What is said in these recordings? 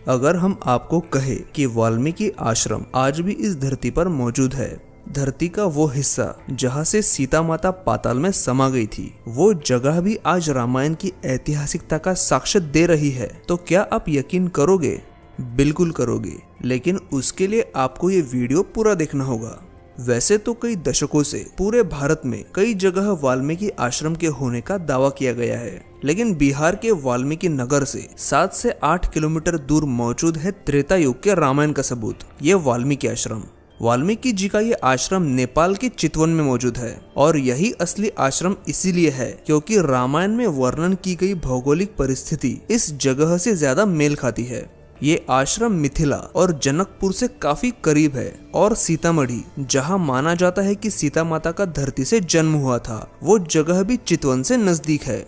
अगर हम आपको कहे कि वाल्मीकि आश्रम आज भी इस धरती पर मौजूद है, धरती का वो हिस्सा जहाँ से सीता माता पाताल में समा गई थी, वो जगह भी आज रामायण की ऐतिहासिकता का साक्ष्य दे रही है, तो क्या आप यकीन करोगे? बिल्कुल करोगे, लेकिन उसके लिए आपको ये वीडियो पूरा देखना होगा। वैसे तो कई दशकों से पूरे भारत में कई जगह वाल्मीकि आश्रम के होने का दावा किया गया है, लेकिन बिहार के वाल्मीकि नगर से 7 से 8 किलोमीटर दूर मौजूद है त्रेता युग के रामायण का सबूत, ये वाल्मीकि आश्रम। वाल्मीकि जी का ये आश्रम नेपाल के चितवन में मौजूद है और यही असली आश्रम इसीलिए है क्योंकि रामायण में वर्णन की गई भौगोलिक परिस्थिति इस जगह से ज्यादा मेल खाती है। ये आश्रम मिथिला और जनकपुर से काफी करीब है और सीतामढ़ी, जहां माना जाता है कि सीता माता का धरती से जन्म हुआ था, वो जगह भी चितवन से नजदीक है।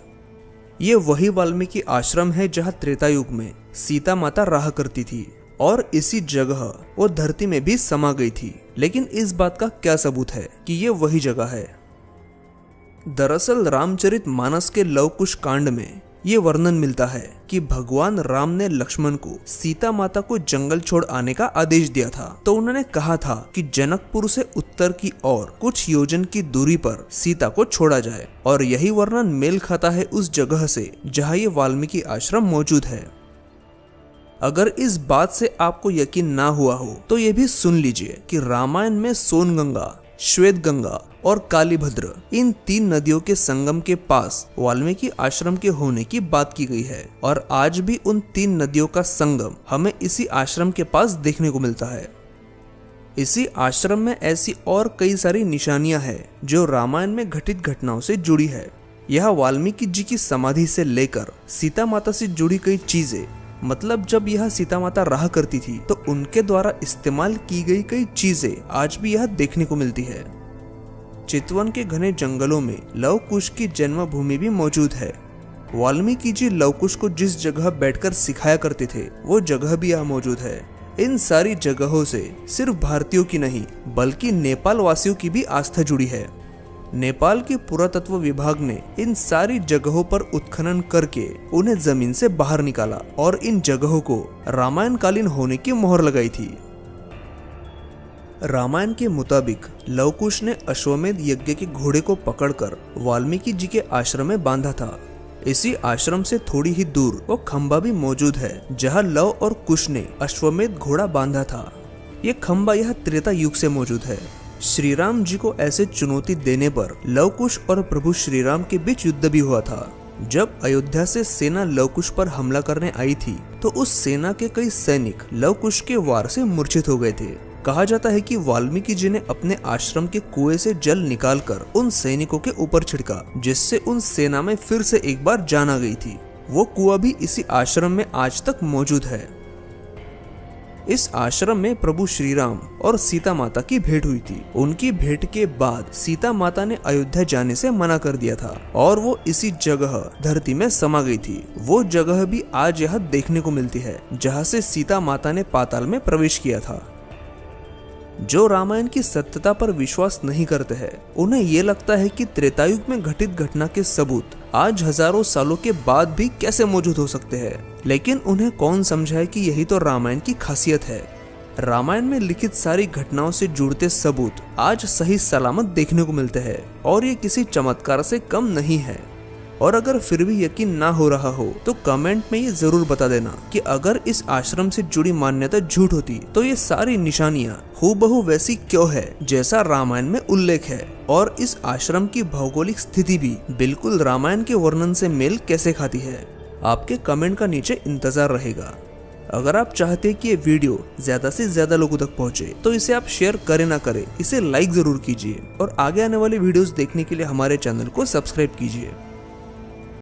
ये वही वाल्मीकि आश्रम है जहां त्रेता युग में सीता माता रहा करती थी और इसी जगह वो धरती में भी समा गई थी। लेकिन इस बात का क्या सबूत है कि ये वही जगह है? दरअसल रामचरितमानस के लव कुश कांड में ये वर्णन मिलता है कि भगवान राम ने लक्ष्मण को सीता माता को जंगल छोड़ आने का आदेश दिया था, तो उन्होंने कहा था कि जनकपुर से उत्तर की ओर कुछ योजन की दूरी पर सीता को छोड़ा जाए, और यही वर्णन मेल खाता है उस जगह से जहाँ ये वाल्मीकि आश्रम मौजूद है। अगर इस बात से आपको यकीन ना हुआ हो तो ये भी सुन लीजिए कि रामायण में सोनगंगा, श्वेत गंगा और कालीभद्र, इन 3 नदियों के संगम के पास वाल्मीकि आश्रम के होने की बात की गई है और आज भी उन 3 नदियों का संगम हमें इसी आश्रम के पास देखने को मिलता है। इसी आश्रम में ऐसी और कई सारी निशानियां हैं जो रामायण में घटित घटनाओं से जुड़ी है। यह वाल्मीकि जी की समाधि से लेकर सीता माता से जुड़ी कई चीजें, मतलब जब यह सीता माता रहा करती थी तो उनके द्वारा इस्तेमाल की गई कई चीजें आज भी यह देखने को मिलती है। चितवन के घने जंगलों में लव कुश की जन्मभूमि भी मौजूद है। वाल्मीकि जी लव कुश को जिस जगह बैठकर सिखाया करते थे, वो जगह भी यहाँ मौजूद है। इन सारी जगहों से सिर्फ भारतीयों की नहीं बल्कि नेपाल वासियों की भी आस्था जुड़ी है। नेपाल के पुरातत्व विभाग ने इन सारी जगहों पर उत्खनन करके उन्हें जमीन से बाहर निकाला और इन जगहों को रामायण कालीन होने की मोहर लगाई थी। रामायण के मुताबिक लव कुश ने अश्वमेध यज्ञ के घोड़े को पकड़कर वाल्मीकि जी के आश्रम में बांधा था। इसी आश्रम से थोड़ी ही दूर वो खंबा भी मौजूद है जहां लव और कुश ने अश्वमेध घोड़ा बांधा था। ये खंबा यह त्रेता युग से मौजूद है। श्री राम जी को ऐसे चुनौती देने पर लव कुश और प्रभु श्री राम के बीच युद्ध भी हुआ था। जब अयोध्या से सेना लव कुश पर हमला करने आई थी तो उस सेना के कई सैनिक लव कुश के वार से मूर्छित हो गए थे। कहा जाता है कि वाल्मीकि जी ने अपने आश्रम के कुएं से जल निकालकर उन सैनिकों के ऊपर छिड़का, जिससे उन सेना में फिर से एक बार जान आ गई थी। वो कुआं भी इसी आश्रम में आज तक मौजूद है। इस आश्रम में प्रभु श्री राम और सीता माता की भेंट हुई थी। उनकी भेंट के बाद सीता माता ने अयोध्या जाने से मना कर दिया था और वो इसी जगह धरती में समा गई थी। वो जगह भी आज यहाँ देखने को मिलती है जहाँ से सीता माता ने पाताल में प्रवेश किया था। जो रामायण की सत्यता पर विश्वास नहीं करते हैं, उन्हें ये लगता है कि त्रेतायुग में घटित घटना के सबूत आज हजारों सालों के बाद भी कैसे मौजूद हो सकते हैं। लेकिन उन्हें कौन समझाए कि यही तो रामायण की खासियत है। रामायण में लिखित सारी घटनाओं से जुड़ते सबूत आज सही सलामत देखने को मिलते हैं और ये किसी चमत्कार से कम नहीं है। और अगर फिर भी यकीन ना हो रहा हो तो कमेंट में ये जरूर बता देना कि अगर इस आश्रम से जुड़ी मान्यता झूठ होती तो ये सारी निशानियां हूबहू वैसी क्यों है जैसा रामायण में उल्लेख है, और इस आश्रम की भौगोलिक स्थिति भी बिल्कुल रामायण के वर्णन से मेल कैसे खाती है। आपके कमेंट का नीचे इंतजार रहेगा। अगर आप चाहते हैं कि ये वीडियो ज्यादा से ज्यादा लोगों तक पहुंचे तो इसे आप शेयर करें ना करें, इसे लाइक जरूर कीजिए और आगे आने वाली वीडियोस देखने के लिए हमारे चैनल को सब्सक्राइब कीजिए।